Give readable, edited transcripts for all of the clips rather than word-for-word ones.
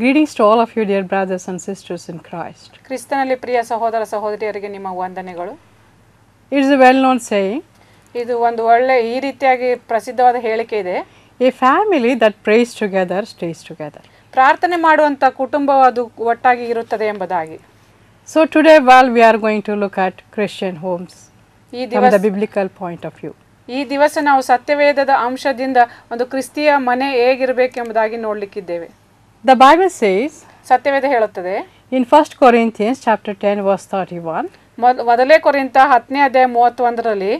Greetings to all of you, dear brothers and sisters in Christ. ಕ್ರಿಸ್ತನಲ್ಲಿ ಪ್ರಿಯ ಸಹೋದರ ಸಹೋದರಿಯರಿಗೆ ನಿಮ್ಮ ವಂದನೆಗಳು. It is a well-known saying. ಇದು ಒಂದು ಒಳ್ಳೆ ಈ ರೀತಿಯಾಗಿ ಪ್ರಸಿದ್ಧವಾದ ಹೇಳಿಕೆ ಇದೆ. A family that prays together stays together. ಪ್ರಾರ್ಥನೆ ಮಾಡುವಂತ ಕುಟುಂಬವು ಅದು ಒಟ್ಟಾಗಿ ಇರುತ್ತದೆ ಎಂಬುದಾಗಿ. So today, while we are going to look at Christian homes from the biblical point of view. ಈ ದಿವಸ ನಾವು ಸತ್ಯವೇದದ ಅಂಶದಿಂದ ಒಂದು ಕ್ರಿಸ್ತಿಯ ಮನೆ ಹೇಗಿರಬೇಕೆಂಬುದಾಗಿ ನೋಡಲಿಕ್ಕಿದ್ದೇವೆ. The Bible says ಸತ್ಯವೇದ ಹೇಳುತ್ತದೆ in 1 Corinthians chapter 10 verse 31. ಮೊದಲೇ ಕೊರಿಂಥ 10ನೇ ಅಧ್ಯಾಯ 31ರಲ್ಲಿ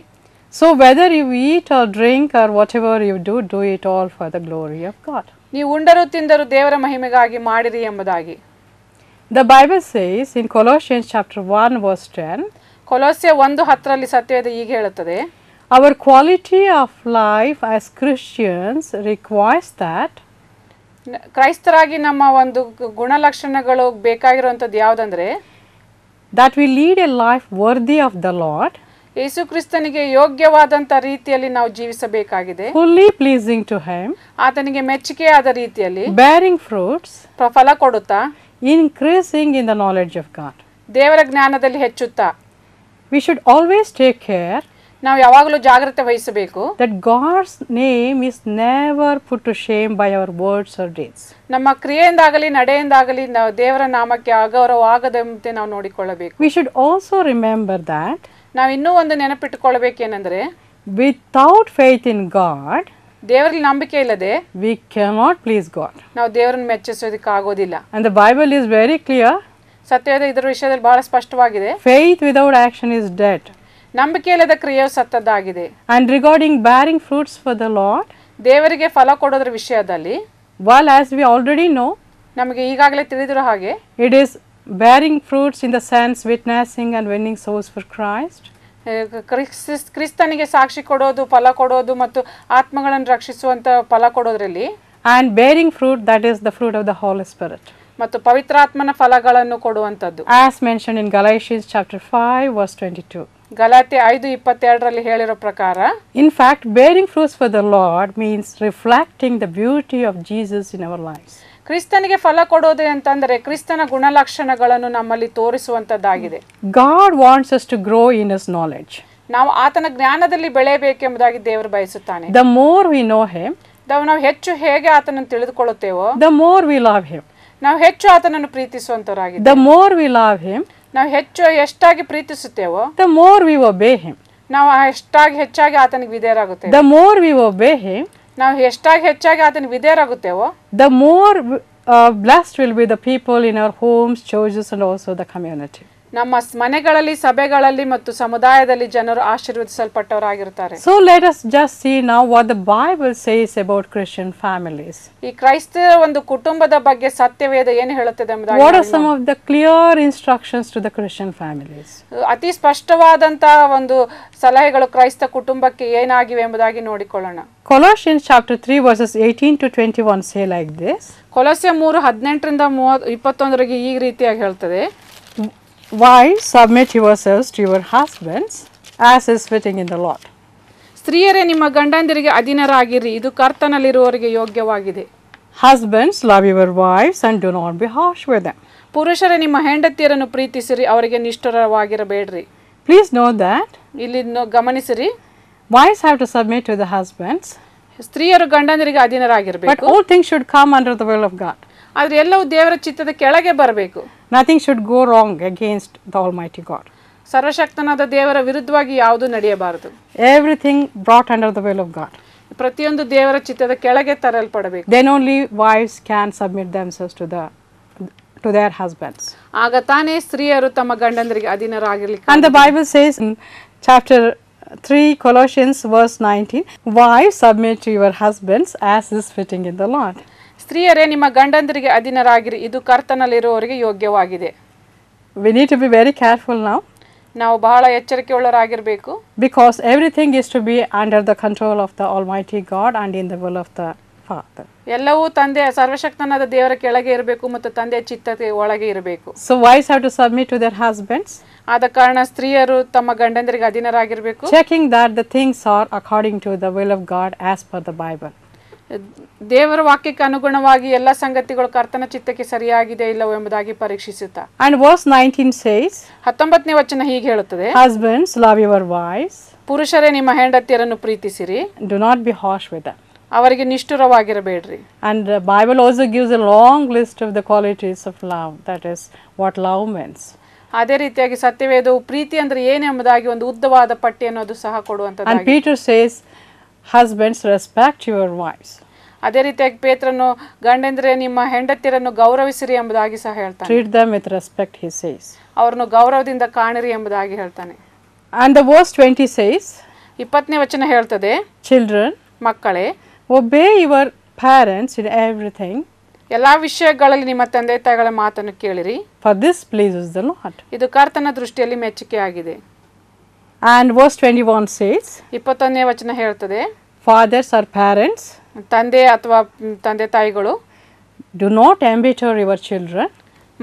So whether you eat or drink or whatever you do, do it all for the glory of God. ನೀವು ಉಂಡರೂ ತಿಂದರೂ ದೇವರ ಮಹಿಮೆಗಾಗಿ ಮಾಡಿರಿ ಎಂಬುದಾಗಿ. The Bible says in Colossians chapter 1 verse 10. ಕೊಲೋಸ್ಯ 1:10ರಲ್ಲಿ ಸತ್ಯವೇದ ಹೀಗೆ ಹೇಳುತ್ತದೆ Our quality of life as Christians requires that ಕ್ರೈಸ್ತರಾಗಿ ನಮ್ಮ ಒಂದು ಗುಣಲಕ್ಷಣಗಳು ಬೇಕಾಗಿರುವಂಥದ್ದು ಯಾವುದಂದ್ರೆ that we lead a life worthy of the Lord, ಯೇಸು ಕ್ರಿಸ್ತನಿಗೆ ಯೋಗ್ಯವಾದಂಥ ರೀತಿಯಲ್ಲಿ ನಾವು ಜೀವಿಸಬೇಕಾಗಿದೆ, fully pleasing to Him, ಆತನಿಗೆ ಮೆಚ್ಚುಗೆಯಾದ ರೀತಿಯಲ್ಲಿ bearing fruits, ಫಲ ಕೊಡುತ್ತಾ, increasing in the knowledge of God. ದೇವರ ಜ್ಞಾನದಲ್ಲಿ ಹೆಚ್ಚುತ್ತಾ. We should always take care ನಾವು ಯಾವಾಗಲೂ ಜಾಗ್ರತೆ ವಹಿಸಬೇಕು that God's name is never put to shame by our words or deeds. ನಮ್ಮ ಕ್ರಿಯೆಯಿಂದಾಗಲಿ ನಡೆಯಿಂದಾಗಲಿ ನಾವು ದೇವರ ನಾಮಕ್ಕೆ ಅಗೌರವವಾಗದಂತೆ ನಾವು ನೋಡಿಕೊಳ್ಳಬೇಕು. We should also remember that ನಾವು ಇನ್ನೂ ಒಂದು ನೆನಪಿಟ್ಟುಕೊಳ್ಳಬೇಕೇನೆಂದರೆ without faith in God, ದೇವರಲ್ಲಿ ನಂಬಿಕೆ ಇಲ್ಲದೆ we cannot please God. ನಾವು ದೇವರನ್ನು ಮೆಚ್ಚಿಸೋದಕ್ಕಾಗೋದಿಲ್ಲ. And the Bible is very clear. ಸತ್ಯವೇದ ಇದರ ವಿಷಯದಲ್ಲಿ ಬಹಳ ಸ್ಪಷ್ಟವಾಗಿದೆ. Faith without action is dead. ನಂಬಿಕೆ ಇಲ್ಲದ ಕ್ರಿಯೆಯು ಸತ್ತದ್ದಾಗಿದೆ. And regarding bearing fruits for the Lord, ದೇವರಿಗೆ ಫಲ ಕೊಡೋದ್ರ ವಿಷಯದಲ್ಲಿ well, as we already know, ನಮಗೆ ಈಗಾಗಲೇ ತಿಳಿದಿರೋ ಹಾಗೆ it is bearing fruits in the sense witnessing and winning souls for Christ. ಕ್ರಿಸ್ತನಿಗೆ ಸಾಕ್ಷಿ ಕೊಡೋದು, ಫಲ ಕೊಡೋದು ಮತ್ತು ಆತ್ಮಗಳನ್ನು ರಕ್ಷಿಸುವಂತ ಫಲ ಕೊಡೋದ್ರಲ್ಲಿ And bearing fruit, that is the fruit of the Holy Spirit. ಮತ್ತು ಪವಿತ್ರಾತ್ಮನ ಫಲಗಳನ್ನು ಕೊಡುವಂತದ್ದು. As mentioned in Galatians chapter 5 verse 22. Galatia 5:22ರಲ್ಲಿ ಹೇಳಿರೋ ಪ್ರಕಾರ In fact, bearing fruits for the Lord means reflecting the beauty of Jesus in our lives. ಕ್ರಿಸ್ತನಿಗೆ ಫಲ ಕೊಡೋದು ಅಂತಂದರೆ ಕ್ರಿಸ್ತನ ಗುಣಲಕ್ಷಣಗಳನ್ನು ನಮ್ಮಲ್ಲಿ ತೋರಿಸುವಂತದ್ದಾಗಿದೆ. God wants us to grow in His knowledge. ನಾವು ಆತನ ಜ್ಞಾನದಲ್ಲಿ ಬೆಳೆಯಬೇಕೆಂಬುದಾಗಿ ದೇವರು ಬಯಸುತ್ತಾನೆ. The more we know Him, ನಾವು ಹೆಚ್ಚು ಹೇಗೆ ಆತನನ್ನು ತಿಳಿದುಕೊಳ್ಳುತ್ತೇವೋ the more we love Him. ನಾವು ಹೆಚ್ಚು ಆತನನ್ನು ಪ್ರೀತಿಸುವಂತರಾಗಿದ್ದೇವೆ. The more we love Him, ನಾವು ಎಷ್ಟಾಗಿ ಪ್ರೀತಿಸುತ್ತೇವೋ the more we obey Him. ನಾವು ಹೆಚ್ಚಾಗಿ ಆತನಿಗೆ ವಿಧೇಯರಾಗುತ್ತೇವೆ. The more we obey Him, ನಾವು ಹೆಚ್ಚಾಗಿ ಆತನಿಗೆ ವಿಧೇಯರಾಗುತ್ತೇವೋ the more blessed will be the people in our homes, churches, and also the community. ನಮ್ಮ ಮನೆಗಳಲ್ಲಿ, ಸಭೆಗಳಲ್ಲಿ ಮತ್ತು ಸಮುದಾಯದಲ್ಲಿ ಜನರು ಆಶೀರ್ವದಿಸಲ್ಪಟ್ಟವರಾಗಿರುತ್ತಾರೆ. So let us just see now what the Bible says about Christian families. ಈ ಕ್ರೈಸ್ತರ ಒಂದು ಕುಟುಂಬದ ಬಗ್ಗೆ ಸತ್ಯವೇದ ಏನು ಹೇಳುತ್ತದೆ ಎಂಬುದಾಗಿ What are some of the clear instructions to the Christian families? ಅತಿ ಸ್ಪಷ್ಟವಾದಂತ ಒಂದು ಸಲಹೆಗಳು ಕ್ರೈಸ್ತ ಕುಟುಂಬಕ್ಕೆ ಏನಾಗಿವೆ ಎಂಬುದಾಗಿ ನೋಡಿಕೊಳ್ಳೋಣ. Colossians chapter 3 verses 18 to 21 say like this. ಕೊಲೊಸ್ಯ 3:18ರಿಂದ 21 ಈ ರೀತಿಯಾಗಿ ಹೇಳ್ತದೆ. Wives, submit yourselves to your husbands as is fitting in the Lord. ಸ್ತ್ರೀಯರೇ ನಿಮ್ಮ ಗಂಡಂದಿರಿಗೆ ಅಧೀನರಾಗಿರಿ, ಇದು ಕರ್ತನಲ್ಲಿರುವವರಿಗೆ ಯೋಗ್ಯವಾಗಿದೆ. Husbands, love your wives and do not be harsh with them. ಪುರುಷರೇ ನಿಮ್ಮ ಹೆಂಡತಿಯರನ್ನು ಪ್ರೀತಿಸಿರಿ, ಅವರಿಗೆ ನಿಷ್ಠುರವಾಗಿರಬೇಡ್ರಿ. Please note that ಇಲ್ಲಿ ಗಮನಿಸಿರಿ, wives have to submit to the husbands, ಸ್ತ್ರೀಯರು ಗಂಡಂದಿರಿಗೆ ಅಧೀನರಾಗಿರಬೇಕು. but all things should come under the will of God. ಆದ್ರೆ ಎಲ್ಲವೂ ದೇವರ ಚಿತ್ತದ ಕೆಳಗೆ ಬರಬೇಕು. Nothing should go wrong against the Almighty God. ಸರ್ವಶಕ್ತನಾದ ದೇವರ ವಿರುದ್ಧವಾಗಿ ಯಾವುದು ನಡೆಯಬಾರದು. Everything brought under the will of God. ಪ್ರತಿಯೊಂದು ದೇವರ ಚಿತ್ತದ ಕೆಳಗೆ ತರಲ್ಪಡಬೇಕು. Then only wives can submit themselves to their husbands. ಆಗ ತಾನೇ ಸ್ತ್ರೀಯರು ತಮ್ಮ ಗಂಡಂದರಿಗೆ ಅಧೀನರಾಗಿರಲಿಕ್ಕೆ. And the Bible says in chapter 3 Colossians verse 19, wives, submit to your husbands as is fitting in the Lord. ಸ್ತ್ರೀಯರೇ ನಿಮ್ಮ ಗಂಡಂದರಿಗೆ ಅಧೀನರಾಗಿರಿ, ಇದು ಕರ್ತನಲ್ಲಿರುವವರಿಗೆ ಯೋಗ್ಯವಾಗಿದೆ. We need to be very careful now. ನಾವು ಬಹಳ ಎಚ್ಚರಿಕೆಯುಳ್ಳವರಾಗಿರಬೇಕು. Because everything is to be under the control of the Almighty God and in the will of the Father. ಎಲ್ಲವೂ ತಂದೆ ಸರ್ವಶಕ್ತನಾದ ದೇವರ ಕೆಳಗೆ ಇರಬೇಕು ಮತ್ತು ತಂದೆಯ ಚಿತ್ತತೆ ಒಳಗೆ ಇರಬೇಕು. So wives have to submit to their husbands. ಆದ ಕಾರಣ ಸ್ತ್ರೀಯರು ತಮ್ಮ ಗಂಡಂದರಿಗೆ ಅಧೀನರಾಗಿರಬೇಕು. Checking that the things are according to the will of God as per the Bible. ದೇವರ ವಾಕ್ಯಕ್ಕೆ ಅನುಗುಣವಾಗಿ ಎಲ್ಲ ಸಂಗತಿಗಳು ಕರ್ತನ ಚಿತ್ತಕ್ಕೆ ಸರಿಯಾಗಿದೆ ಇಲ್ಲವೋ ಎಂಬುದಾಗಿ ಪರೀಕ್ಷಿಸುತ್ತಾ. And verse 19 says, 19ನೇ ವಚನ ಹೀಗೆ ಹೇಳುತ್ತದೆ, husbands, love your wives. ಪುರುಷರೇ ನಿಮ್ಮ ಹೆಂಡತಿಯರನ್ನು ಪ್ರೀತಿಸಿರಿ, do not be harsh with them. ಅವರಿಗೆ ನಿಷ್ಠುರವಾಗಿರಬೇಡ್ರಿ. And the Bible also gives a long list of the qualities of love, that is what love means. ಅದೇ ರೀತಿಯಾಗಿ ಸತ್ಯವೇದವು ಪ್ರೀತಿ ಅಂದ್ರೆ ಏನೆಂಬುದಾಗಿ ಒಂದು ಉದ್ದವಾದ ಪಟ್ಟಿಯನ್ನು ಅದು ಸಹ ಕೊಡುವಂತದ್ದಾಗಿದೆ. And Peter says, husbands, respect your wives. ಅದೇ ರೀತಿಯಾಗಿ ಪೇತ್ರನು ಗಂಡಂದ್ರೆ ನಿಮ್ಮ ಹೆಂಡತಿಯರನ್ನು ಗೌರವಿಸಿರಿ ಎಂಬುದಾಗಿ ಸಹ ಹೇಳ್ತಾನೆ. Treat them with respect, he says. ಅವರನ್ನು ಗೌರವದಿಂದ ಕಾಣಿರಿ ಎಂಬುದಾಗಿ ಹೇಳ್ತಾನೆ. And the verse 20 says, 20ನೇ ವಚನ ಹೇಳ್ತದೆ, children, ಮಕ್ಕಳೇ, obey your parents in everything. ಎಲ್ಲಾ ವಿಷಯಗಳಲ್ಲಿ ನಿಮ್ಮ ತಂದೆ ತಾಯಿಗಳ ಮಾತನ್ನು ಕೇಳಿರಿ, for this pleases the Lord. ಇದು ಕರ್ತನ ದೃಷ್ಟಿಯಲ್ಲಿ ಮೆಚ್ಚುಗೆಯಾಗಿದೆ. And verse 21 says, 21ನೇ ವಚನ ಹೇಳ್ತದೆ, fathers or parents, ತಂದೆ ಅಥವಾ ತಂದೆ ತಾಯಿಗಳು, do not embitter your children,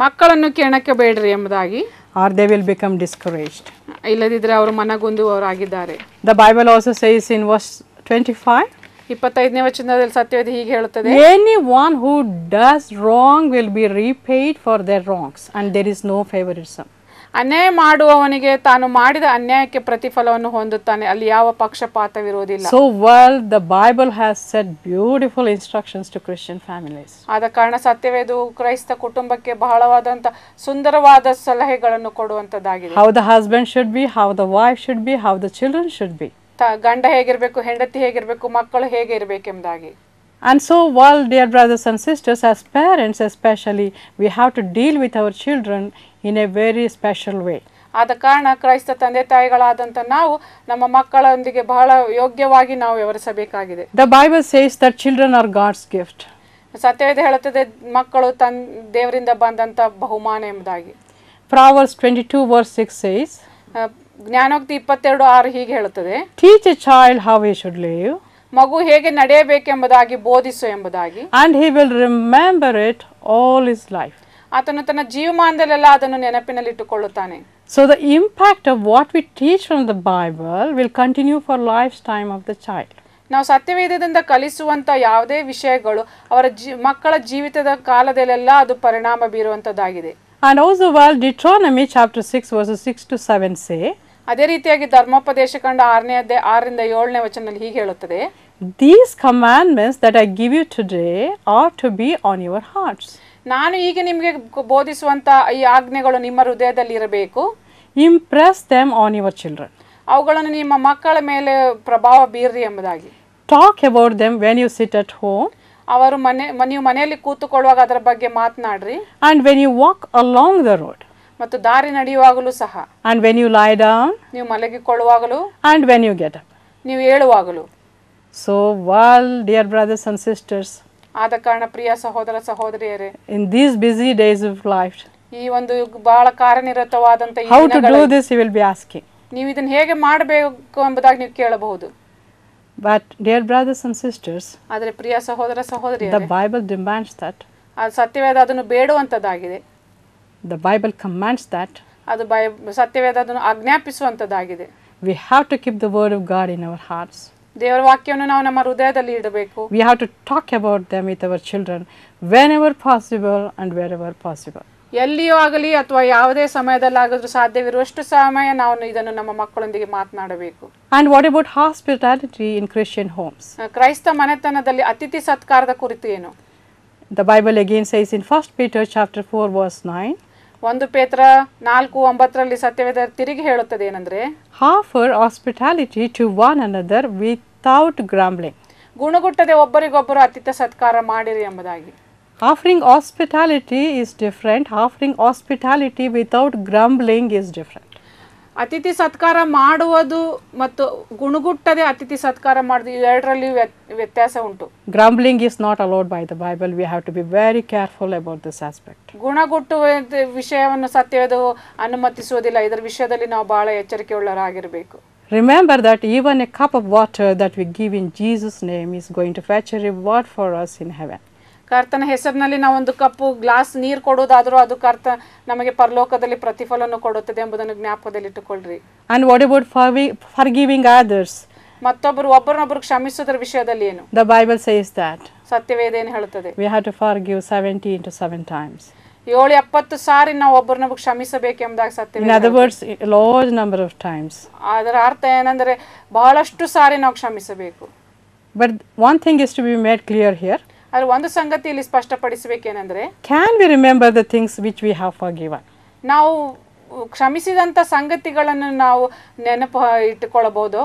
ಮಕ್ಕಳನ್ನು ಕೆಣಕ ಬೇಡ್ರಿ ಎಂಬುದಾಗಿ, or they will become discouraged. ಇಲ್ಲದಿದ್ರೆ ಅವರು ಮನಗುಂದುವವರಾಗಿದ್ದಾರೆ. The Bible also says in verse 25, 25ನೇ ವಚನದಲ್ಲಿ ಸತ್ಯವೇದ ಹೀಗೆ ಹೇಳುತ್ತದೆ, anyone who does wrong will be repaid for their wrongs, and there is no favoritism. ಅನ್ಯಾಯ ಮಾಡುವವನಿಗೆ ತಾನು ಮಾಡಿದ ಅನ್ಯಾಯಕ್ಕೆ ಪ್ರತಿಫಲವನ್ನು ಹೊಂದುತ್ತಾನೆ, ಅಲ್ಲಿ ಯಾವ ಪಕ್ಷಪಾತವಿರುವುದಿಲ್ಲ. So well the Bible has set beautiful instructions to Christian families. ಆದ ಕಾರಣ ಸತ್ಯವೇದವು ಕ್ರೈಸ್ತ ಕುಟುಂಬಕ್ಕೆ ಬಹಳವಾದಂತ ಸುಂದರವಾದ ಸಲಹೆಗಳನ್ನು ಕೊಡುವಂತದ್ದಾಗಿದೆ. How the husband should be, how the wife should be, how the children should be. ಗಂಡ ಹೇಗಿರಬೇಕು, ಹೆಂಡತಿ ಹೇಗಿರಬೇಕು, ಮಕ್ಕಳು ಹೇಗೆ ಇರಬೇಕೆಂಬುದಾಗಿ. And so well, dear brothers and sisters, as parents especially, we have to deal with our children in a very special way. ಆದ ಕಾರಣ ಕ್ರೈಸ್ತ ತಂದೆ ತಾಯಿಗಳಾದಂತ ನಾವು ನಮ್ಮ ಮಕ್ಕಳೊಂದಿಗೆ ಬಹಳ ಯೋಗ್ಯವಾಗಿ ನಾವು ವ್ಯವಹರಿಸಬೇಕಾಗಿದೆ. The Bible says that children are God's gift. ಸತ್ಯವೇದ ಹೇಳುತ್ತದೆ ಮಕ್ಕಳು ದೇವರಿಂದ ಬಂದಂತ ಬಹುಮಾನ ಎಂಬುದಾಗಿ. Proverbs 22 verse 6 says, ಜ್ಞಾನೋಕ್ತಿ 22:6 ಹೀಗೆ ಹೇಳುತ್ತದೆ, teach a child how he should live, ಮಗು ಹೇಗೆ ನಡೆಯಬೇಕೆಂಬುದಾಗಿ ಬೋಧಿಸು ಎಂಬುದಾಗಿ, and he will remember it all his life. ಆತನು ತನ್ನ ಜೀವಮಾನದಲ್ಲೆಲ್ಲ ಅದನ್ನು ನೆನಪಿನಲ್ಲಿಟ್ಟುಕೊಳ್ಳುತ್ತಾನೆ. So the impact of what we teach from the Bible will continue for lifetime of the child. ನಾವು ಸತ್ಯವೇದದಿಂದ ಕಲಿಸುವಂತ ಯಾವುದೇ ವಿಷಯಗಳು ಅವರ ಮಕ್ಕಳ ಜೀವಿತದ ಕಾಲದಲ್ಲೆಲ್ಲ ಅದು ಪರಿಣಾಮ ಬೀರುವಂತದ್ದಾಗಿದೆ. And also while Deuteronomy chapter 6 verses 6 to 7 say, ಅದೇ ರೀತಿಯಾಗಿ ಧರ್ಮೋಪದೇಶ ಕಂಡ 6ನೇ ಅಧ್ಯಾಯ 6ರಿಂದ 7ನೇ ವಚನದಲ್ಲಿ ಹೀಗೆ ಹೇಳುತ್ತದೆ, these commandments that I give you today are to be on your hearts. ನಾನು ಈಗ ನಿಮಗೆ ಬೋಧಿಸುವಂತ ಈ ಆಜ್ಞೆಗಳು ನಿಮ್ಮ ಹೃದಯದಲ್ಲಿ ಇರಬೇಕು. Impress them on your children. ಅವುಗಳನ್ನು ನಿಮ್ಮ ಮಕ್ಕಳ ಮೇಲೆ ಪ್ರಭಾವ ಬೀರ್ರಿ ಎಂಬುದಾಗಿ. Talk about them when you sit at home. ಅವರು ನೀವು ಮನೆಯಲ್ಲಿ ಕೂತುಕೊಳ್ಳುವಾಗ ಅದರ ಬಗ್ಗೆ ಮಾತನಾಡ್ರಿ. And when you walk along the road. ಮತ್ತು ದಾರಿ ನಡೆಯುವಾಗಲೂ ಸಹ. And when you lie down. ನೀವು ಮಲಗಿಕೊಳ್ಳುವಾಗಲೂ. And when you get up. ನೀವು ಏಳುವಾಗಲೂ. So while dear brothers and sisters, ಆದ ಕಾರಣ ಪ್ರಿಯ ಸಹೋದರ ಸಹೋದರಿಯರೇ, in these busy days of life, ಈ ಒಂದು ಬಹಳ ಕಾರ್ಯನಿರತವಾದಂತ ಈ how to do this you will be asking. ನೀವು ಇದನ್ನ ಹೇಗೆ ಮಾಡಬೇಕು ಎಂಬುದಾಗಿ ನೀವು ಕೇಳಬಹುದು. But dear brothers and sisters, ಆದರೆ ಪ್ರಿಯ ಸಹೋದರ ಸಹೋದರಿಯರೇ, the Bible demands that. ಆ ಸತ್ಯವೇದ ಅದನ್ನು ಬೇಡುವಂತದ್ದಾಗಿದೆ. The Bible commands that. ಅದು ಸತ್ಯವೇದ ಅದನ್ನು ಆಜ್ಞಾಪಿಸುವಂತದ್ದಾಗಿದೆ. We have to keep the word of God in our hearts. ದೇವರ ವಾಕ್ಯವನ್ನು ನಾವು ನಮ್ಮ ಹೃದಯದಲ್ಲಿ ಇಡಬೇಕು. We have to talk about them with our children whenever possible and wherever possible. ಎಲ್ಲಿಯೂ ಆಗಲಿ ಅಥವಾ ಯಾವುದೇ ಸಮಯದಲ್ಲಾದರೂ ಸಾಧ್ಯವಿರುವಷ್ಟು ಸಮಯ ನಾವು ಇದನ್ನು ನಮ್ಮ ಮಕ್ಕಳೊಂದಿಗೆ ಮಾತನಾಡಬೇಕು. And what about hospitality in Christian homes? ಕ್ರೈಸ್ತ ಮನೆತನದಲ್ಲಿ ಅತಿಥಿ ಸತ್ಕಾರದ ಕುರಿತು ಏನು? The Bible again says in 1 Peter chapter 4 verse 9, 1 ಪೇತ್ರ 4:9 ಸತ್ಯವೇದ ತಿರುಗಿ ಹೇಳುತ್ತದೆ ಏನಂದ್ರೆ, offer hospitality to one another without grumbling. ಗುಣಗುಟ್ಟದೆ ಒಬ್ಬರಿಗೊಬ್ಬರು ಅತಿಥಿ ಸತ್ಕಾರ ಮಾಡಿರಿ ಎಂಬುದಾಗಿ. Offering hospitality is different. Offering hospitality without grumbling is different. ಅತಿಥಿ ಸತ್ಕಾರ ಮಾಡುವುದು ಮತ್ತು ಗುಣಗುಟ್ಟದೆ ಅತಿಥಿ ಸತ್ಕಾರ ಮಾಡುವುದು ಎರಡರಲ್ಲಿ ವ್ಯತ್ಯಾಸ ಉಂಟು. Grumbling is not allowed by the Bible. We have to be very careful about this aspect. ಗುಣಗುಟ್ಟುವ ವಿಷಯವನ್ನು ಸತ್ಯವೇದವು ಅನುಮತಿಸುವುದಿಲ್ಲ. ಇದರ ವಿಷಯದಲ್ಲಿ ನಾವು ಬಹಳ ಎಚ್ಚರಿಕೆಯುಳ್ಳವರಾಗಿರಬೇಕು. Remember that even a cup of water that we give in Jesus' name is going to fetch a reward for us in heaven. ಕರ್ತನ ಹೆಸರಿನಲ್ಲಿ ನಾವು ಒಂದು ಕಪ್ಪು ಗ್ಲಾಸ್ ನೀರು ಕೊಡುವುದಾದರೂ ಅದು ಕರ್ತ ನಮಗೆ ಪರಲೋಕದಲ್ಲಿ ಪ್ರತಿಫಲವನ್ನು ಕೊಡುತ್ತದೆ ಎಂಬುದನ್ನು ಜ್ಞಾಪಕದಲ್ಲಿಟ್ಟುಕೊಳ್ಳ್ರಿ. And what about forgiving others? ಮತ್ತೊಬ್ಬರು ಒಬ್ಬರನ್ನೊಬ್ಬರು ಕ್ಷಮಿಸುವುದರ ವಿಷಯದಲ್ಲಿ ಏನು? The Bible says that ಸತ್ಯವೇದ ಏನು ಹೇಳುತ್ತದೆ? we have to forgive 70 into 7 times. 70 ಸಾರಿ ನಾವು ಒಬ್ಬರನ್ನೊಬ್ಬರು ಕ್ಷಮಿಸಬೇಕು ಎಂಬುದಾಗಿ ಸತ್ಯವೇದ. In other words, a large number of times. ಅದರ ಅರ್ಥ ಏನಂದ್ರೆ ಬಹಳಷ್ಟು ಸಾರಿ ನಾವು ಕ್ಷಮಿಸಬೇಕು. But one thing is to be made clear here. ಆದ್ರೆ ಒಂದು ಸಂಗತಿ ಇಲ್ಲಿ ಸ್ಪಷ್ಟಪಡಿಸಬೇಕೇನೆಂದ್ರೆ, can we remember the things which we have forgiven? ನಾವು ಕ್ಷಮಿಸಿದಂತ ಸಂಗತಿಗಳನ್ನು ನಾವು ನೆನಪು ಇಟ್ಟುಕೊಳ್ಳಬಹುದು.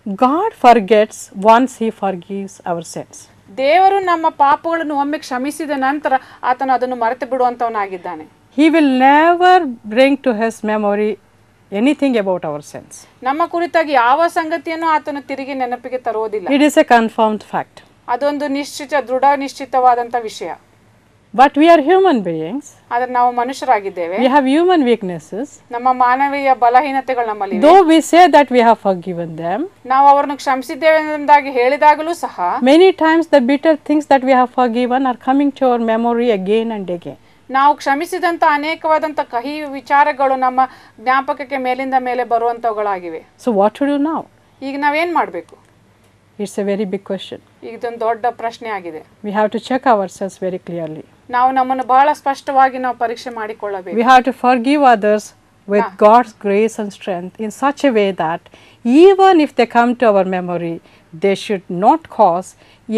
God forgets once he forgives our sins. ದೇವರು ನಮ್ಮ ಪಾಪಗಳನ್ನು ಒಮ್ಮೆ ಕ್ಷಮಿಸಿದ ನಂತರ ಆತನು ಅದನ್ನು ಮರೆತು ಬಿಡುವಂತವನಾಗಿದ್ದಾನೆ. He will never bring to his memory anything about our sins. ನಮ್ಮ ಕುರಿತಾಗಿ ಯಾವ ಸಂಗತಿಯನ್ನು ಆತನು ತಿರುಗಿ ನೆನಪಿಗೆ ತರುವುದಿಲ್ಲ. It is a confirmed fact. ಅದೊಂದು ದೃಢ ನಿಶ್ಚಿತವಾದಂತ ವಿಷಯ. But we are human beings. ಆದ್ರೆ ನಾವು ಮನುಷ್ಯರಾಗಿದ್ದೇವೆ. We have human weaknesses. ನಮ್ಮ ಮಾನವೀಯ ಬಲಹೀನತೆಗಳು ನಮ್ಮಲ್ಲಿ ಇವೆ. Though we say that we have forgiven them, ನಾವು ಅವರನ್ನು ಕ್ಷಮಿಸಿದ್ದೇವೆ ಎಂಬುದಾಗಿ ಹೇಳಿದಾಗಲೂ ಸಹ many times the bitter things that we have forgiven are coming to our memory again and again. ನಾವು ಕ್ಷಮಿಸಿದಂತ ಅನೇಕವಾದಂತ ಕಹಿ ವಿಚಾರಗಳು ನಮ್ಮ ಜ್ಞಾಪಕಕ್ಕೆ ಮೇಲಿಂದ ಮೇಲೆ ಬರುವಂತವುಗಳಾಗಿವೆ. So what to do now? ಈಗ ನಾವೇನ್ ಮಾಡಬೇಕು? It's a very big question. ಇದೊಂದು ದೊಡ್ಡ ಪ್ರಶ್ನೆ ಆಗಿದೆ. We have to check ourselves very clearly. ನಾವು ನಮ್ಮನ್ನು ಬಹಳ ಸ್ಪಷ್ಟವಾಗಿ ನಾವು ಪರೀಕ್ಷೆ ಮಾಡಿಕೊಳ್ಳಬೇಕು. We have to forgive others with God's grace and strength in such a way that even if they come to our memory, they should not cause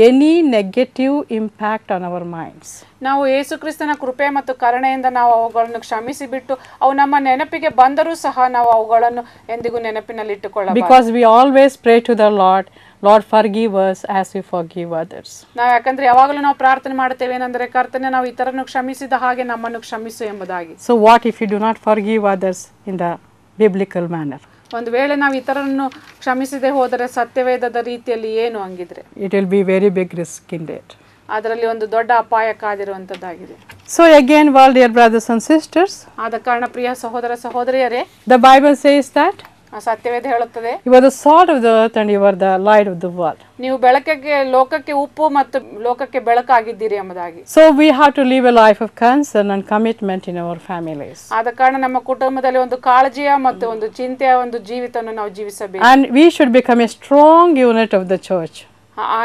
any negative impact on our minds. ನಾವು ಯೇಸು ಕ್ರಿಸ್ತನ ಕೃಪೆ ಮತ್ತು ಕರುಣೆಯಿಂದ ನಾವು ಅವುಗಳನ್ನು ಕ್ಷಮಿಸಿ ಬಿಟ್ಟು ಅವು ನಮ್ಮ ನೆನಪಿಗೆ ಬಂದರೂ ಸಹ ನಾವು ಅವುಗಳನ್ನು ಎಂದಿಗೂ ನೆನಪಿನಲ್ಲಿ ಇಟ್ಟುಕೊಳ್ಳಬೇಕು. Because we always pray to the Lord, Lord forgive us as we forgive others. ನಾವು ಯಾಕಂದ್ರೆ ಯಾವಾಗಲೂ ನಾವು ಪ್ರಾರ್ಥನೆ ಮಾಡುತ್ತೇವೆ ಏನಂದ್ರೆ, ಕರ್ತನೇ ನಾವು ಇತರರನ್ನು ಕ್ಷಮಿಸಿದ ಹಾಗೆ ನಮ್ಮನ್ನು ಕ್ಷಮಿಸು ಎಂಬುದಾಗಿ. So what if you do not forgive others in the biblical manner? ಒಂದು ವೇಳೆ ನಾವು ಇತರರನ್ನು ಕ್ಷಮಿಸದೆ ಹೋದರೆ ಸತ್ಯವೇದದ ರೀತಿಯಲ್ಲಿ ಏನು ಹಂಗಿದ್ರೆ? It will be very big risk indeed. ಅದರಲ್ಲಿ ಒಂದು ದೊಡ್ಡ ಅಪಾಯ ಕಾದಿರುವಂತದ್ದಾಗಿದೆ. So again, well, dear brothers and sisters, ಆದ ಕಾರಣ ಪ್ರಿಯ ಸಹೋದರ ಸಹೋದರಿಯರೇ, the Bible says that ಸತ್ಯವೇದ ಹೇಳುತ್ತದೆ, you are the salt of the earth and you are the light of the world. ನೀವು ಬೆಳಕಿಗೆ ಲೋಕಕ್ಕೆ ಉಪ್ಪು ಮತ್ತು ಲೋಕಕ್ಕೆ ಬೆಳಕಾಗಿದ್ದೀರಿ ಎಂಬುದಾಗಿ. So we have to live a life of concern and commitment in our families. ಆದ ಕಾರಣ ನಮ್ಮ ಕುಟುಂಬದಲ್ಲಿ ಒಂದು ಕಾಳಜಿಯ ಮತ್ತು ಒಂದು ಚಿಂತೆಯ ಒಂದು ಜೀವಿತವನ್ನು ನಾವು ಜೀವಿಸಬೇಕು. And we should become a strong unit of the church.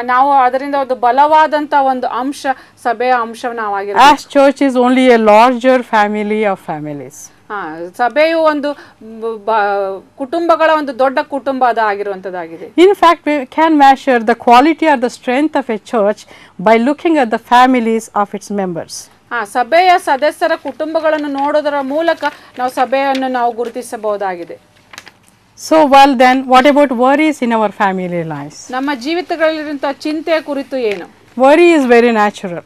ನಾವು ಅದರಿಂದ ಒಂದು ಬಲವಾದಂತ ಒಂದು ಅಂಶ, ಸಭೆಯ ಅಂಶ ನಾವಾಗಿರಬೇಕು. As church is only a larger family of families. ಸಭೆಯು ಒಂದು ಕುಟುಂಬಗಳ ಒಂದು ದೊಡ್ಡ ಕುಟುಂಬ ಆಗಿರುವಂತದ್ದಾಗಿದೆ. In fact, we can measure the quality or the strength of a church by looking at the families of its members. ಸಭೆಯ ಸದಸ್ಯರ ಕುಟುಂಬಗಳನ್ನು ನೋಡೋದರ ಮೂಲಕ ನಾವು ಸಭೆಯನ್ನು ನಾವು ಗುರುತಿಸಬಹುದಾಗಿದೆ. So well then, what about worries in our family lives? ನಮ್ಮ ಜೀವಿತಗಳಲ್ಲಿರುವಂತಹ ಚಿಂತೆಯ ಕುರಿತು ಏನು? Worry is very natural.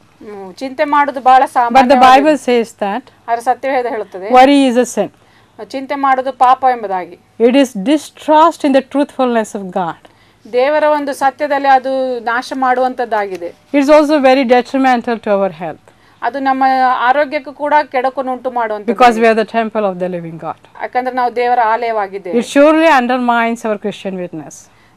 ಚಿಂತೆ ಮಾಡೋದು ಬಹಳ ಸಾಮಾನ್ಯ. But the Bible says that ಅದರ ಸತ್ಯವೇದ ಹೇಳುತ್ತದೆ, worry is a sin. ಚಿಂತೆ ಮಾಡೋದು ಪಾಪ ಎಂಬುದಾಗಿ. It is distrust in the truthfulness of God. ದೇವರ ಒಂದು ಸತ್ಯದಲ್ಲಿ ಅದು ನಾಶ ಮಾಡುವಂತದ್ದಾಗಿದೆ. It is also very detrimental to our health. ಅದು ನಮ್ಮ ಆರೋಗ್ಯಕ್ಕೂ ಕೂಡ ಕೆಡುಕುಂಟು ಮಾಡುವಂತ. Because we are the temple of the living God. ಯಾಕಂದ್ರೆ ನಾವು ದೇವರ ಆಲಯವಾಗಿದ್ದೇವೆ. It surely undermines our Christian witness.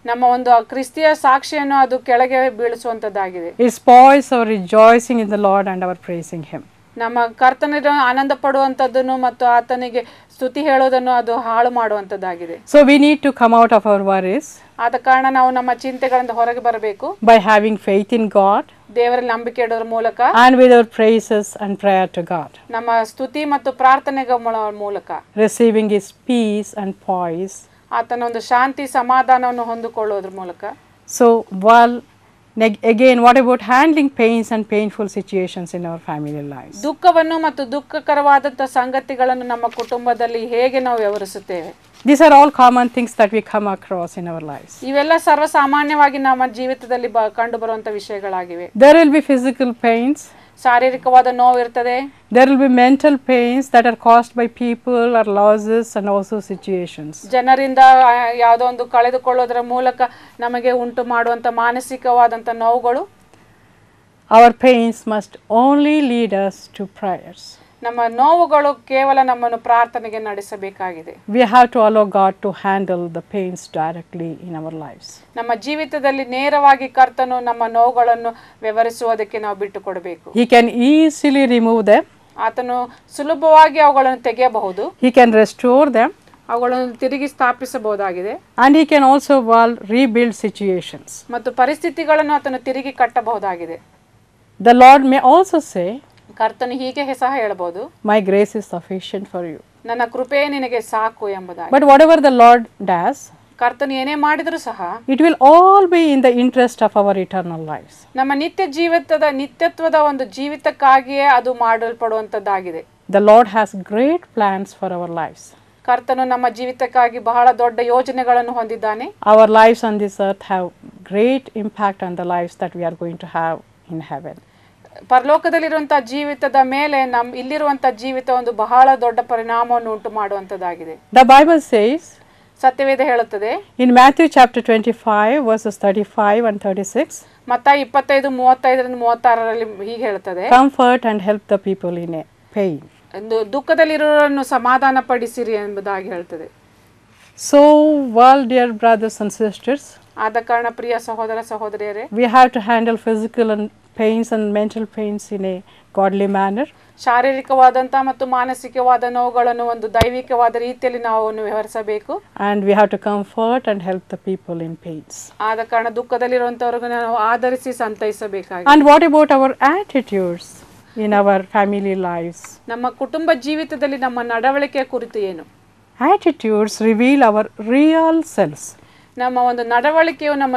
ನಮ್ಮ ಒಂದು ಕ್ರಿಸ್ತಿಯ ಸಾಕ್ಷಿಯನ್ನು ಅದು ಕೆಳಗೆ ಬೀಳಿಸುವಂತದ್ದಾಗಿದೆ. It spoils our rejoicing in the Lord and our praising Him. ನಮ್ಮ ಕರ್ತನ ಆನಂದ ಪಡುವಂತದ್ದನ್ನು ಮತ್ತು ಆತನಿಗೆ ಸ್ತುತಿ ಹೇಳೋದನ್ನು ಅದು ಹಾಳು ಮಾಡುವಂತದ್ದಾಗಿದೆ. So we need to come out of our worries. ಆದ ಕಾರಣ ನಾವು ನಮ್ಮ ಚಿಂತೆಗಳಿಂದ ಹೊರಗೆ ಬರಬೇಕು. By having faith in God. ದೇವರಲ್ಲಿ ನಂಬಿಕೆ ಇಡೋದ್ರ ಮೂಲಕ. And with our praises and prayer to God. ನಮ್ಮ ಸ್ತುತಿ ಮತ್ತು ಪ್ರಾರ್ಥನೆಗಳ ಮೂಲಕ. Receiving His peace and poise. ಆತನ ಒಂದು ಶಾಂತಿ ಸಮಾಧಾನವನ್ನು ಹೊಂದಿಕೊಳ್ಳೋದ್ರ ಮೂಲಕ. So while again, what about handling pains and painful situations in our family lives? ದುಃಖವನ್ನು ಮತ್ತು ದುಃಖಕರವಾದಂತ ಸಂಗತಿಗಳನ್ನು ನಮ್ಮ ಕುಟುಂಬದಲ್ಲಿ ಹೇಗೆ ನಾವು ವ್ಯವಹರಿಸುತ್ತೇವೆ? These are all common things that we come across in our lives. ಇವೆಲ್ಲ ಸರ್ವಸಾಮಾನ್ಯವಾಗಿ ನಮ್ಮ ಜೀವಿತದಲ್ಲಿ ಕಂಡು ಬರುವಂತ ವಿಷಯಗಳಾಗಿವೆ. There will be physical pains. ಶಾರೀರಿಕವಾದ ನೋವು ಇರ್ತದೆ. There will be mental pains that are caused by people or losses and also situations. ಜನರಿಂದ ಯಾವುದೋ ಒಂದು ಕಳೆದುಕೊಳ್ಳೋದರ ಮೂಲಕ ನಮಗೆ ಉಂಟು ಮಾಡುವಂತ ಮಾನಸಿಕವಾದಂತ ನೋವುಗಳು. Our pains must only lead us to prayers. ನಮ್ಮ ನೋವುಗಳು ಕೇವಲ ನಮ್ಮನ್ನು ಪ್ರಾರ್ಥನೆಗೆ ನಡೆಸಬೇಕಾಗಿದೆ. We have to allow God to handle the pains directly in our lives. ನಮ್ಮ ಜೀವಿತದಲ್ಲಿ ನೇರವಾಗಿ ಕರ್ತನು ನಮ್ಮ ನೋವುಗಳನ್ನು ವ್ಯವಹರಿಸುವುದಕ್ಕೆ ನಾವು ಬಿಟ್ಟು ಕೊಡಬೇಕು. He can easily remove them. ಆತನು ಸುಲಭವಾಗಿ ಅವುಗಳನ್ನು ತೆಗೆಯಬಹುದು. He can restore them. ಅವುಗಳನ್ನು ತಿರುಗಿ ಸ್ಥಾಪಿಸಬಹುದಾಗಿದೆ. And he can also rebuild situations. ಮತ್ತು ಪರಿಸ್ಥಿತಿಗಳನ್ನು ಆತನು ತಿರುಗಿ ಕಟ್ಟಬಹುದಾಗಿದೆ. The Lord may also say, ಕರ್ತನು ಹೀಗೆ ಸಹ ಹೇಳಬಹುದು, my grace is sufficient for you. ನನ್ನ ಕೃಪೆ ನಿನಗೆ ಸಾಕು ಎಂಬುದಾಗಿ. But whatever the Lord does, ಕರ್ತನು ಏನೇ ಮಾಡಿದರೂ ಸಹ it will all be in the interest of our eternal lives. ನಮ್ಮ ನಿತ್ಯತ್ವದ ಒಂದು ಜೀವಿತಕ್ಕಾಗಿಯೇ ಅದು ಮಾಡಲ್ಪಡುವಂತದ್ದಾಗಿದೆ. The Lord has great plans for our lives. ಕರ್ತನು ನಮ್ಮ ಜೀವಿತಕ್ಕಾಗಿ ಬಹಳ ದೊಡ್ಡ ಯೋಜನೆಗಳನ್ನು ಹೊಂದಿದ್ದಾನೆ. Our lives on this earth have great impact on the lives that we are going to have in heaven. ಪರಲೋಕದಲ್ಲಿರುವಂತಹ ಜೀವಿತದ ಮೇಲೆ ಇಲ್ಲಿರುವಂತಹ ಜೀವಿತ ಒಂದು ಬಹಳ ದೊಡ್ಡ ಪರಿಣಾಮವನ್ನು ಉಂಟು ಮಾಡುವಂತದ್ದಾಗಿದೆ. The Bible says, ಸತ್ಯವೇದ ಹೇಳುತ್ತದೆ, in Matthew chapter 25 verses 35 and 36, ಮತ್ತಾಯ 25:35-36 ಹೀಗೆ ಹೇಳುತ್ತದೆ, comfort and help the people in pain. ದುಃಖದಲ್ಲಿರುವವರನ್ನು ಸಮಾಧಾನ ಪಡಿಸಿರಿ ಎಂಬುದಾಗಿ ಹೇಳ್ತದೆ. So, well, dear brothers and sisters, ಆದ ಕಾರಣ ಪ್ರಿಯ ಸಹೋದರ ಸಹೋದರಿಯರೇ, we have to handle physical and pains and mental pains in a godly manner. ಶಾರೀರಿಕವಾದಂತ ಮತ್ತು ಮಾನಸಿಕವಾದ ನೋವುಗಳನ್ನು ಒಂದು ದೈವಿಕವಾದ ರೀತಿಯಲ್ಲಿ ನಾವು ವ್ಯವಹರಿಸಬೇಕು. And we have to comfort and help the people in pains. ಆದ ಕಾರಣ ದುಃಖದಲ್ಲಿರುವಂತವರಿಗೆ ನಾವು ಆದರಿಸಿ ಸಂತೈಸಬೇಕಾಗಿದೆ. And what about our attitudes in our family lives? ನಮ್ಮ ಕುಟುಂಬ ಜೀವಿತದಲ್ಲಿ ನಮ್ಮ ನಡವಳಿಕೆಯ ಕುರಿತು ಏನು? Attitudes reveal our real selves. ನಮ್ಮ ಒಂದು ನಡವಳಿಕೆಯು ನಮ್ಮ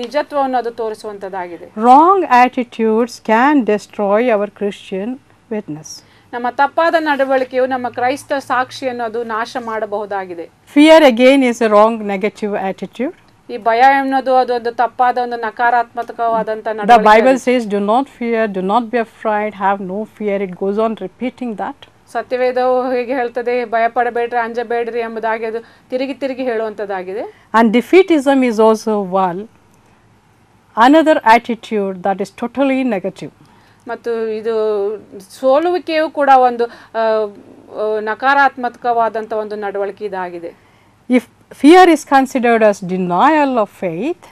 ನಿಜತ್ವವನ್ನು ಅದು ತೋರಿಸುವಂತದ್ದಾಗಿದೆ. Wrong attitudes can destroy our Christian witness. ನಮ್ಮ ತಪ್ಪಾದ ನಡವಳಿಕೆಯು ನಮ್ಮ ಕ್ರೈಸ್ತ ಸಾಕ್ಷಿಯನ್ನು ಅದು ನಾಶ ಮಾಡಬಹುದಾಗಿದೆ. Fear again is a wrong negative attitude. ಈ ಭಯ ಎನ್ನುವುದು ಅದೊಂದು ತಪ್ಪಾದ ಒಂದು ನಕಾರಾತ್ಮಕವಾದಂತ ನಡವಳಿಕೆ. The Bible says, do not fear, do not be afraid, have no fear. It goes on repeating that. ಸತ್ಯವೇದವು ಹೇಗೆ ಹೇಳ್ತದೆ, ಭಯ ಪಡಬೇಡ್ರಿ, ಅಂಜಬೇಡ್ರಿ ಎಂಬುದಾಗಿ ಅದು ತಿರುಗಿ ಹೇಳುವಂತದ್ದಾಗಿದೆ. And defeatism is also another attitude that is totally negative. ಮತ್ತು ಇದು ಸೋಲುವಿಕೆಯು ಕೂಡ ಒಂದು ನಕಾರಾತ್ಮಕವಾದಂತ ಒಂದು ನಡವಳಿಕೆ ಇದಾಗಿದೆ. If fear is considered as denial of faith,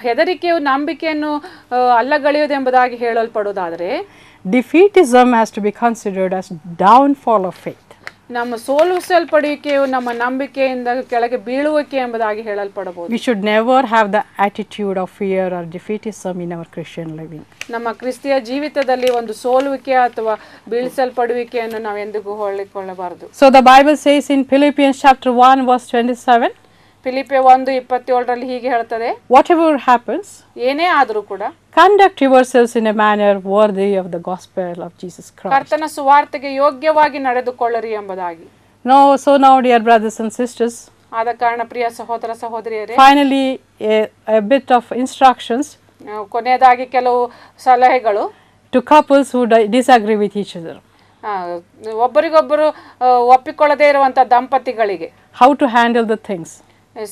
ಹೆದರಿಕೆಯು ನಂಬಿಕೆಯನ್ನು ಅಲ್ಲಗಳೆಯುವುದೆಂಬುದಾಗಿ ಹೇಳಲ್ಪಡುವುದಾದರೆ, defeatism has to be considered as downfall of faith. ನಮ್ಮ ಸೋಲಿಸಲ್ಪಡುವಿಕೆಯು ನಮ್ಮ ನಂಬಿಕೆಯಿಂದ ಕೆಳಗೆ ಬೀಳುವಿಕೆ ಎಂಬುದಾಗಿ ಹೇಳಲ್ಪಡಬಹುದು. We should never have the attitude of fear or defeatism in our Christian living. ನಮ್ಮ ಕ್ರಿಸ್ತಿಯ ಜೀವಿತದಲ್ಲಿ ಒಂದು ಸೋಲುವಿಕೆ ಅಥವಾ ಬೀಳಿಸಲ್ಪಡುವಿಕೆಯನ್ನು ನಾವು ಎಂದಿಗೂ ಹೊಗಳಿಕೊಳ್ಳಬಾರದು. So the Bible says in Philippians chapter 1 verse 27, Philippi 1:27 ಹೀಗೆ ಹೇಳ್ತದೆ, whatever happens, ಏನೇ ಆದರೂ ಕೂಡ conduct yourselves in a manner worthy of the gospel of Jesus Christ. ಕರ್ತನ ಸುವಾರ್ತೆಗೆ ಯೋಗ್ಯವಾಗಿ ನಡೆದುಕೊಳ್ಳಿರಿ ಎಂಬುದಾಗಿ. Now dear brothers and sisters, ಆದ ಕಾರಣ ಪ್ರಿಯ ಸಹೋದರ ಸಹೋದರಿಯರೇ, finally a bit of instructions ಕೊನೆಯದಾಗಿ ಕೆಲವು ಸಲಹೆಗಳು to couples who disagree with each other. ಒಬ್ಬರಿಗೊಬ್ಬರು ಒಪ್ಪಿಕೊಳ್ಳದೇ ಇರುವಂತ ದಂಪತಿಗಳಿಗೆ how to handle the things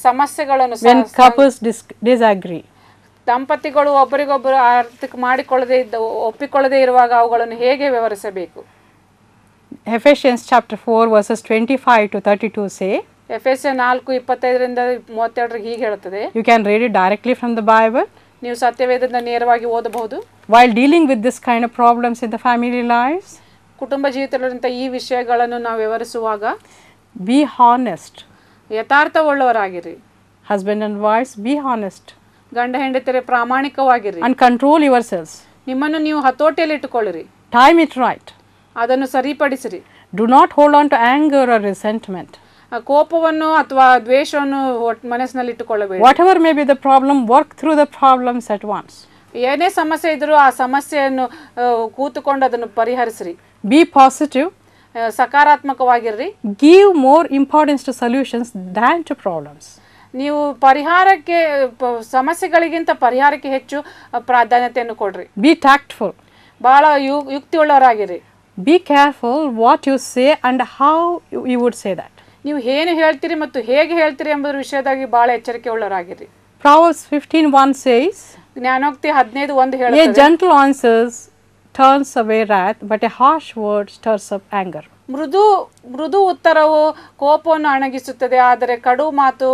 ಸಮಸ್ಯೆಗಳನ್ನು when couples disagree. ದಂಪತಿಗಳು ಒಬ್ಬರಿಗೊಬ್ಬರು ಒಪ್ಪಿಕೊಳ್ಳದೇ ಇರುವಾಗ ಅವುಗಳನ್ನು ಹೇಗೆ ವ್ಯವಹರಿಸಬೇಕು? Ephesians chapter 4 verses 25 to 32 say, ಎಫೆಸ 4:25-32 ಹೀಗೆ ಹೇಳುತ್ತದೆ. You can read it directly from the Bible. ನೀವು ಸತ್ಯವೇದದಿಂದ ನೇರವಾಗಿ ಓದಬಹುದು. While dealing with this kind of problems in the family lives, ಕುಟುಂಬ ಜೀವಿತದಲ್ಲಿರುವಂತಹ ಈ ವಿಷಯಗಳನ್ನು ನಾವು ವ್ಯವಹರಿಸುವಾಗ be honest. ಯಥಾರ್ಥವುಳ್ಳವರಾಗಿರಿ. Husband and wives, be honest. ಗಂಡ ಹೆಂಡತಿಯರೇ ಪ್ರಾಮಾಣಿಕವಾಗಿರಿ. And control yourselves. ನಿಮ್ಮನ್ನು ನೀವು ಹತೋಟಿಯಲ್ಲಿ ಇಟ್ಟುಕೊಳ್ಳಿರಿ. Time it right. ಅದನ್ನು ಸರಿಪಡಿಸಿರಿ. Do not hold on to anger or resentment. ಕೋಪವನ್ನು ಅಥವಾ ದ್ವೇಷವನ್ನು ಮನಸ್ಸಿನಲ್ಲಿ ಇಟ್ಟುಕೊಳ್ಳಬೇಡಿ. Whatever may be the problem, work through the problems at once. ಏನೇ ಸಮಸ್ಯೆ ಇದ್ರೂ ಆ ಸಮಸ್ಯೆಯನ್ನು ಕೂತುಕೊಂಡು ಅದನ್ನು ಪರಿಹರಿಸಿರಿ. Be positive. ಸಕಾರಾತ್ಮಕವಾಗಿರ್ರಿ. Give more importance to solutions than to problems. ನೀವು ಸಮಸ್ಯೆಗಳಿಗಿಂತ ಪರಿಹಾರಕ್ಕೆ ಹೆಚ್ಚು ಪ್ರಾಧಾನ್ಯತೆಯನ್ನು ಕೊಡ್ರಿ. Be tactful. ಬಹಳ ಯುಕ್ತಿಯುಳ್ಳವರಾಗಿರಿ. Be careful what you say and how you would say that. ನೀವು ಏನು ಹೇಳ್ತೀರಿ ಮತ್ತು ಹೇಗೆ ಹೇಳ್ತೀರಿ ಎಂಬುದರ ವಿಷಯದಾಗಿ ಬಹಳ ಎಚ್ಚರಿಕೆ ಉಳ್ಳವರಾಗಿರಿ. Proverbs 15:1 says, ಜ್ಞಾನೋಕ್ತಿ 15:1 ಹೇಳುತ್ತದೆ, a gentle answer turns away wrath, but a harsh word stirs up anger. ಮೃದು ಉತ್ತರವು ಕೋಪವನ್ನು ಅಣಗಿಸುತ್ತದೆ, ಆದರೆ ಕಡು ಮಾತು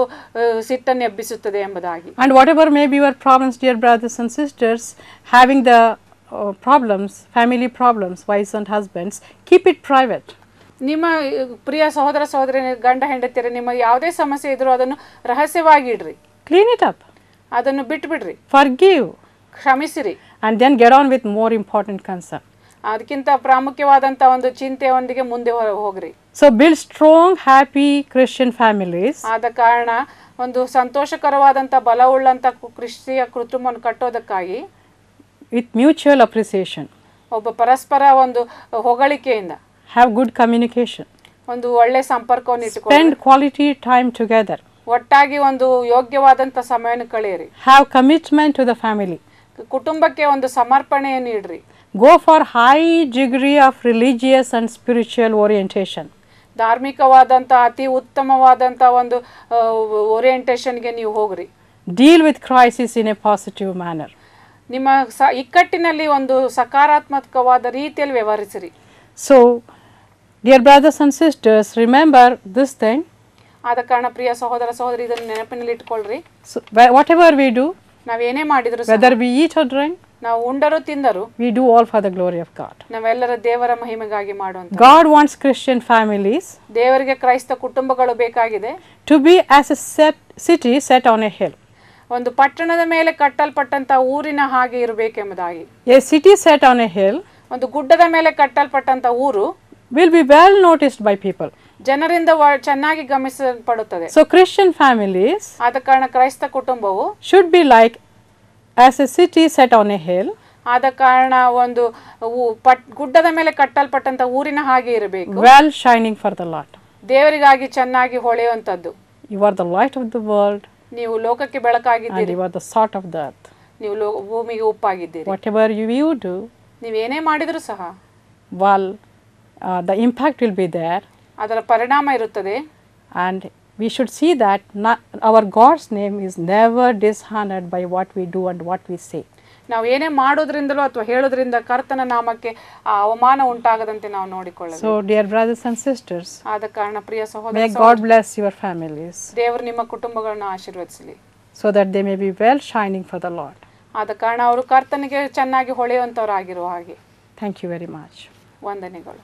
ಸಿಟ್ಟನ್ನು ಎಬ್ಬಿಸುತ್ತದೆ ಎಂಬುದಾಗಿ. And whatever may be your problems, dear brothers and sisters, having the problems, family problems, wives and husbands, keep it private. ನಿಮ್ಮ ಪ್ರಿಯ ಸಹೋದರ ಸಹೋದರಿ ಗಂಡ ಹೆಂಡತಿಯರೇ ನಿಮ್ಮ ಯಾವುದೇ ಸಮಸ್ಯೆ ಇದ್ರೂ ಅದನ್ನು ರಹಸ್ಯವಾಗಿ ಇಡ್ರಿ. Clean it up. ಅದನ್ನು ಬಿಟ್ಬಿಡ್ರಿ. Forgive. ಕ್ಷಮಿಸಿರಿ. And then get on with more important concern. ಅದಕ್ಕಿಂತ ಪ್ರಾಮುಖ್ಯವಾದಂಥ ಒಂದು ಚಿಂತೆಯೊಂದಿಗೆ ಮುಂದೆ ಹೋಗ್ರಿ. So build strong, happy Christian families. ಆದ ಕಾರಣ ಒಂದು ಸಂತೋಷಕರವಾದಂಥ ಬಲವುಳ್ಳಂಥ ಕ್ರಿಸ್ತಿಯ ಕುಟುಂಬವನ್ನು ಕಟ್ಟೋದಕ್ಕಾಗಿ with mutual appreciation. ಒಬ್ಬ ಪರಸ್ಪರ ಒಂದು ಹೊಗಳಿಕೆಯಿಂದ Have good communication. ಒಂದು ಒಳ್ಳೆ ಸಂಪರ್ಕವನ್ನು ಇಟ್ಟುಕೊಳ್ಳಿ. Spend quality time together. ಒಟ್ಟಾಗಿ ಒಂದು ಯೋಗ್ಯವಾದಂಥ ಸಮಯವನ್ನು ಕಳೆಯಿರಿ. Have commitment to the family. ಕುಟುಂಬಕ್ಕೆ ಒಂದು ಸಮರ್ಪಣೆಯನ್ನು ಇಡ್ರಿ. Go for high degree of religious and spiritual orientation. ಧಾರ್ಮಿಕವಾದಂಥ ಅತಿ ಉತ್ತಮವಾದಂಥ ಒಂದು ಓರಿಯೆಂಟೇಷನ್ಗೆ ನೀವು ಹೋಗ್ರಿ. Deal with crisis in a positive manner. ನಿಮ್ಮ ಇಕ್ಕಟ್ಟಿನಲ್ಲಿ ಒಂದು ಸಕಾರಾತ್ಮಕವಾದ ರೀತಿಯಲ್ಲಿ ವ್ಯವಹರಿಸಿರಿ. So, dear brothers and sisters, remember this thing. ಆದ ಕಾರಣ ಪ್ರಿಯ ಸಹೋದರ ಸಹೋದರಿ ಇದನ್ನು ನೆನಪಿನಲ್ಲಿ ಇಟ್ಕೊಳ್ರಿ. So, whatever we do, ನಾವೇನೇ ಮಾಡಿದ್ರು whether we eat or drink, ನಾವು ಉಂಡರು ತಿಂದರು, we do all for the glory of God. ನಾವೆಲ್ಲರ ದೇವರ ಮಹಿಮೆಗಾಗಿ ಮಾಡುವಂತ. God wants Christian families ದೇವರಿಗೆ ಕ್ರೈಸ್ತ ಕುಟುಂಬಗಳು ಬೇಕಾಗಿದೆ. to be as a city set on a hill. ಒಂದು ಪಟ್ಟಣದ ಮೇಲೆ ಕಟ್ಟಲ್ಪಟ್ಟಂತ ಊರಿನ ಹಾಗೆ ಇರಬೇಕೆಂಬುದಾಗಿ. A city set on a hill ಒಂದು ಗುಡ್ಡದ ಮೇಲೆ ಕಟ್ಟಲ್ಪಟ್ಟಂತ ಊರು will be well noticed by people. ಜನರಿಂದ ಚೆನ್ನಾಗಿ ಗಮನಿಸಲ್ಪಡುತ್ತದೆ. So Christian families ಆದ ಕಾರಣ ಕ್ರೈಸ್ತ ಕುಟುಂಬವು should be like as a city set on a hill. ಆದ ಕಾರಣ ಒಂದು ಗುಡ್ಡದ ಮೇಲೆ ಕಟ್ಟಲ್ಪಟ್ಟಂತ ಊರಿನ ಹಾಗೆ ಇರಬೇಕು. Well shining for the Lord. ದೇವರಿಗಾಗಿ ಚೆನ್ನಾಗಿ ಹೊಳೆಯುವಂತದ್ದು. You are the light of the world. ನೀವು ಲೋಕಕ್ಕೆ ಬೆಳಕಾಗಿದ್ದೀರಿ. And you are the salt of the earth. ನೀವು ಭೂಮಿಗೆ ಉಪ್ಪಾಗಿದ್ದೀರಿ. Whatever you do, ನೀವೇನೇ ಮಾಡಿದರೂ ಸಹ well, the impact will be there. ಅದರ ಪರಿಣಾಮ ಇರುತ್ತದೆ. And we should see that our God's name is never dishonored by what we do and what we say. ನಾವು ಏನೇ ಮಾಡೋದ್ರಿಂದಲೋ ಅಥವಾ ಹೇಳೋದ್ರಿಂದ ಕರ್ತನ ನಾಮಕ್ಕೆ ಅವಮಾನ ಉಂಟಾಗದಂತೆ ನಾವು ನೋಡಿಕೊಳ್ಳಬೇಕು. So dear brothers and sisters, ಆದ ಕಾರಣ ಪ್ರಿಯ ಸಹೋದರ may God bless your families. ದೇವರು ನಿಮ್ಮ ಕುಟುಂಬಗಳನ್ನು ಆಶೀರ್ವದಿಸಲಿ. So that they may be well shining for the Lord. ಆದ ಕಾರಣ ಅವರು ಕರ್ತನಿಗೆ ಚೆನ್ನಾಗಿ ಹೊಳೆಯುವಂತವರಾಗಿರುವ ಹಾಗೆ. Thank you very much. ವಂದನೆಗಳು.